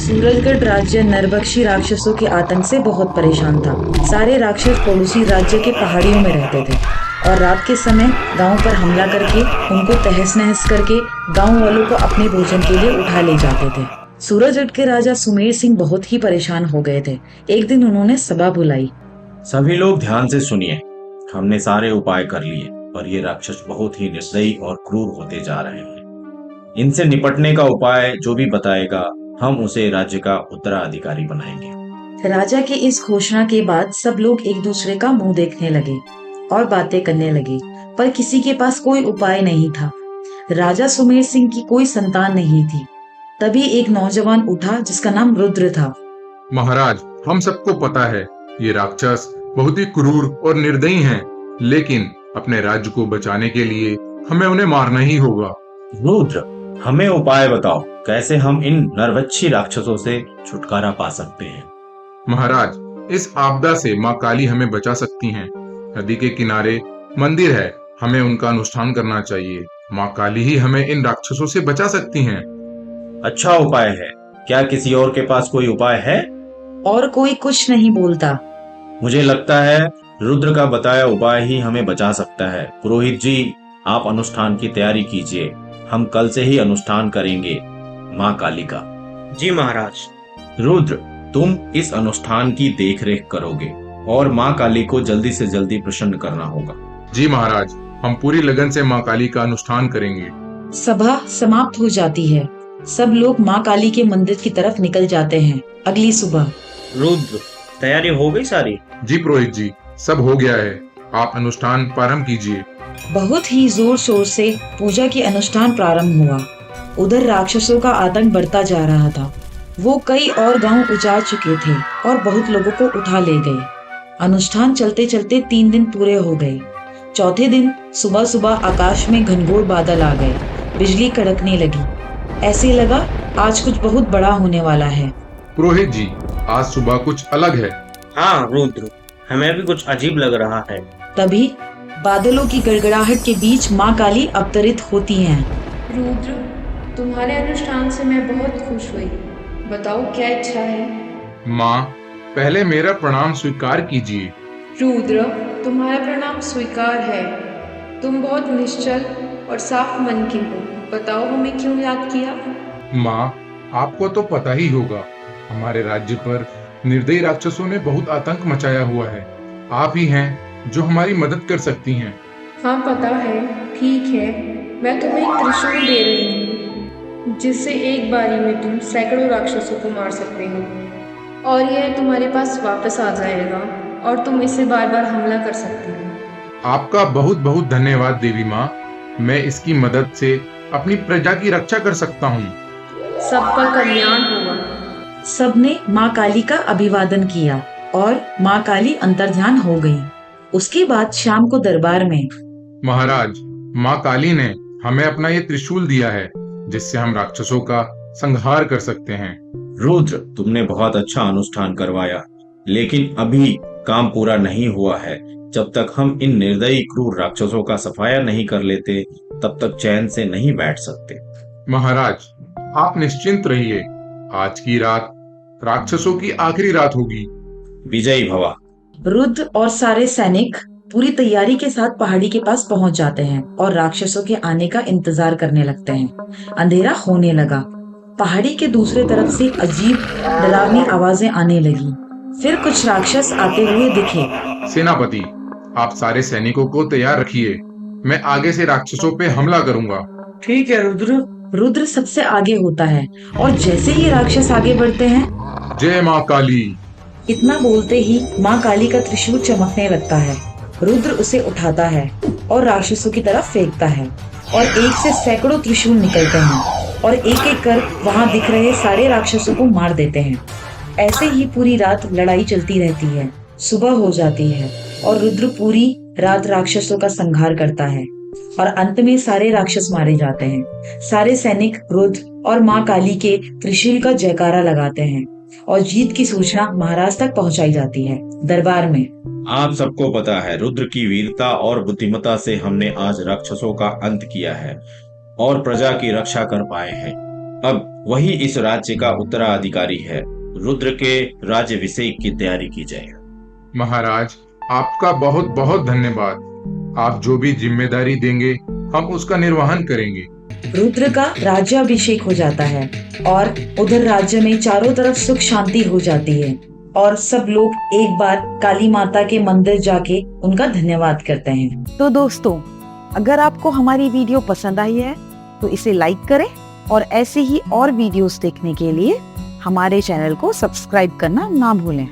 सूरजगढ़ राज्य नरभक्षी राक्षसों के आतंक से बहुत परेशान था। सारे राक्षस पड़ोसी राज्य के पहाड़ियों में रहते थे और रात के समय गांव पर हमला करके उनको तहस नहस करके गांव वालों को अपने भोजन के लिए उठा ले जाते थे। सूरजगढ़ के राजा सुमेर सिंह बहुत ही परेशान हो गए थे। एक दिन उन्होंने सभा बुलाई। सभी लोग ध्यान से सुनिए। हमने सारे उपाय कर लिए और ये राक्षस बहुत ही निर्दयी और क्रूर होते जा रहे हैं। इनसे निपटने का उपाय जो भी बताएगा हम उसे राज्य का उत्तराधिकारी बनाएंगे। राजा की इस घोषणा के बाद सब लोग एक दूसरे का मुंह देखने लगे और बातें करने लगे, पर किसी के पास कोई उपाय नहीं था। राजा सुमेर सिंह की कोई संतान नहीं थी। तभी एक नौजवान उठा जिसका नाम रुद्र था। महाराज, हम सबको पता है ये राक्षस बहुत ही क्रूर और निर्दयी हैं, लेकिन अपने राज्य को बचाने के लिए हमें उन्हें मारना ही होगा। रुद्र, हमें उपाय बताओ, कैसे हम इन नरभक्षी राक्षसों से छुटकारा पा सकते हैं। महाराज, इस आपदा से माँ काली हमें बचा सकती हैं। नदी के किनारे मंदिर है, हमें उनका अनुष्ठान करना चाहिए। माँ काली ही हमें इन राक्षसों से बचा सकती हैं। अच्छा उपाय है। क्या किसी और के पास कोई उपाय है? और कोई कुछ नहीं बोलता। मुझे लगता है रुद्र का बताया उपाय ही हमें बचा सकता है। पुरोहित जी, आप अनुष्ठान की तैयारी कीजिए। हम कल से ही अनुष्ठान करेंगे माँ काली का। जी महाराज। रुद्र, तुम इस अनुष्ठान की देखरेख करोगे और माँ काली को जल्दी से जल्दी प्रसन्न करना होगा। जी महाराज, हम पूरी लगन से माँ काली का अनुष्ठान करेंगे। सभा समाप्त हो जाती है। सब लोग माँ काली के मंदिर की तरफ निकल जाते हैं। अगली सुबह। रुद्र, तैयारी हो गई सारी? जी पुरोहित जी, सब हो गया है। आप अनुष्ठान प्रारंभ कीजिए। बहुत ही जोर शोर से पूजा की अनुष्ठान प्रारंभ हुआ। उधर राक्षसों का आतंक बढ़ता जा रहा था। वो कई और गांव उजाड़ चुके थे और बहुत लोगों को उठा ले गए। अनुष्ठान चलते चलते 3 दिन पूरे हो गए। चौथे दिन सुबह सुबह आकाश में घनघोर बादल आ गए। बिजली कड़कने लगी। ऐसे लगा आज कुछ बहुत बड़ा होने वाला है। पुरोहित जी, आज सुबह कुछ अलग है। हाँ रुद्र, हमें भी कुछ अजीब लग रहा है। तभी बादलों की गड़गड़ाहट के बीच माँ काली अवतरित होती हैं। रुद्र, तुम्हारे अनुष्ठान से मैं बहुत खुश हुई। बताओ क्या इच्छा है? माँ, पहले मेरा प्रणाम स्वीकार कीजिए। रुद्र, तुम्हारा प्रणाम स्वीकार है। तुम बहुत निश्चल और साफ मन के हो। बताओ हमें क्यों याद किया? माँ, आपको तो पता ही होगा, हमारे राज्य पर निर्दयी राक्षसों ने बहुत आतंक मचाया हुआ है। आप ही हैं जो हमारी मदद कर सकती हैं। हाँ पता है। ठीक है, मैं तुम्हें एक त्रिशूल दे रही हूँ जिससे एक बारी में तुम सैकड़ों राक्षसों को मार सकते हो और यह तुम्हारे पास वापस आ जाएगा और तुम इससे बार बार हमला कर सकते हो। आपका बहुत बहुत धन्यवाद देवी माँ। मैं इसकी मदद से अपनी प्रजा की रक्षा कर सकता हूँ। सबका कल्याण होगा। सबने माँ काली का अभिवादन किया और माँ काली अंतर्ध्यान हो गई। उसके बाद शाम को दरबार में। महाराज, माँ काली ने हमें अपना ये त्रिशूल दिया है जिससे हम राक्षसों का संहार कर सकते हैं। रुद्र, तुमने बहुत अच्छा अनुष्ठान करवाया, लेकिन अभी काम पूरा नहीं हुआ है। जब तक हम इन निर्दयी क्रूर राक्षसों का सफाया नहीं कर लेते तब तक चैन से नहीं बैठ सकते। महाराज, आप निश्चिंत रहिए। आज की रात राक्षसों की आखिरी रात होगी। विजयी भवा। रुद्र और सारे सैनिक पूरी तैयारी के साथ पहाड़ी के पास पहुंच जाते हैं और राक्षसों के आने का इंतजार करने लगते हैं। अंधेरा होने लगा। पहाड़ी के दूसरे तरफ से अजीब डरावनी आवाजें आने लगी। फिर कुछ राक्षस आते हुए दिखे। सेनापति, आप सारे सैनिकों को तैयार रखिए। मैं आगे से राक्षसों पे हमला करूंगा। ठीक है रुद्र। रुद्र सबसे आगे होता है और जैसे ही राक्षस आगे बढ़ते हैं, जय माँ काली। इतना बोलते ही माँ काली का त्रिशूल चमकने लगता है। रुद्र उसे उठाता है और राक्षसों की तरफ फेंकता है और एक से सैकड़ों त्रिशूल निकलते हैं और एक एक कर वहाँ दिख रहे सारे राक्षसों को मार देते हैं। ऐसे ही पूरी रात लड़ाई चलती रहती है। सुबह हो जाती है और रुद्र पूरी रात राक्षसों का संहार करता है और अंत में सारे राक्षस मारे जाते हैं। सारे सैनिक रुद्र और माँ काली के त्रिशूल का जयकारा लगाते हैं और जीत की सूचना महाराज तक पहुंचाई जाती है। दरबार में। आप सबको पता है, रुद्र की वीरता और बुद्धिमत्ता से हमने आज राक्षसों का अंत किया है और प्रजा की रक्षा कर पाए हैं। अब वही इस राज्य का उत्तराधिकारी है। रुद्र के राज्याभिषेक की तैयारी की जाए। महाराज, आपका बहुत बहुत धन्यवाद। आप जो भी जिम्मेदारी देंगे हम उसका निर्वहन करेंगे। रुद्र का राज्याभिषेक हो जाता है और उधर राज्य में चारों तरफ सुख शांति हो जाती है और सब लोग एक बार काली माता के मंदिर जाके उनका धन्यवाद करते हैं। तो दोस्तों, अगर आपको हमारी वीडियो पसंद आई है तो इसे लाइक करें और ऐसे ही और वीडियोस देखने के लिए हमारे चैनल को सब्सक्राइब करना ना भूलें।